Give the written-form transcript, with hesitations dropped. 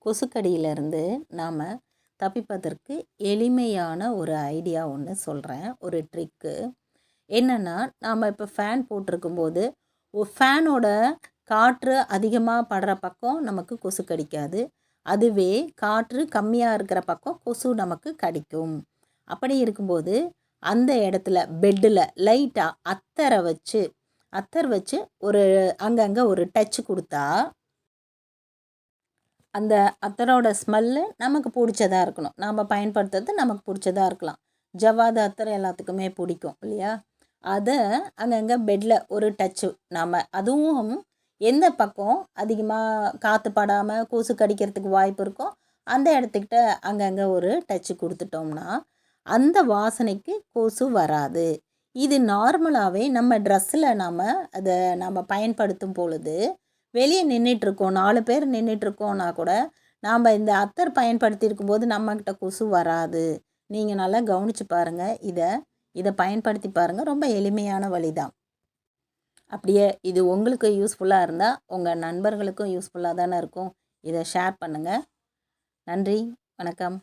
கொசுக்கடியிலேருந்து நாம் தப்பிப்பதற்கு எளிமையான ஒரு ஐடியா ஒன்று சொல்கிறேன், ஒரு ட்ரிக்கு. என்னென்னா, நாம் இப்போ ஃபேன் போட்டிருக்கும்போது ஃபேனோட காற்று அதிகமாக படுற பக்கம் நமக்கு கொசு கடிக்காது. அதுவே காற்று கம்மியாக இருக்கிற பக்கம் கொசு நமக்கு கடிக்கும். அப்படி இருக்கும்போது அந்த இடத்துல பெட்டில் லைட்டாக அத்தர் வச்சு ஒரு அங்கங்கே ஒரு டச் கொடுத்தா அந்த அத்தரோட ஸ்மெல்லு நமக்கு பிடிச்சதா இருக்கணும். நாம் பயன்படுத்துறது நமக்கு பிடிச்சதா இருக்கலாம். ஜவ்வாது அத்தர் எல்லாத்துக்குமே பிடிக்கும் இல்லையா? அதை அங்கங்கே பெட்டில் ஒரு டச்சு நாம் அதுவும் எந்த பக்கம் அதிகமாக காற்று படாமல் கொசு கடிக்கிறதுக்கு வாய்ப்பு இருக்கோ அந்த இடத்துக்கிட்ட அங்கங்கே ஒரு டச்சு கொடுத்துட்டோம்னா அந்த வாசனைக்கு கொசு வராது. இது நார்மலாகவே நம்ம ட்ரெஸ்ஸில் நாம் பயன்படுத்தும் பொழுது வெளியே நின்றுட்டுருக்கோம், 4 பேர் நின்றுட்டுருக்கோன்னா கூட நாம் இந்த அத்தர் பயன்படுத்தியிருக்கும் போது நம்மக்கிட்ட கொசு வராது. நீங்கள் நல்லா கவனித்து பாருங்கள். இதை பயன்படுத்தி பாருங்கள். ரொம்ப எளிமையான வழி தான். அப்படியே இது உங்களுக்கு யூஸ்ஃபுல்லாக இருந்தால் உங்கள் நண்பர்களுக்கும் யூஸ்ஃபுல்லாக தானே இருக்கும். இதை ஷேர் பண்ணுங்கள். நன்றி, வணக்கம்.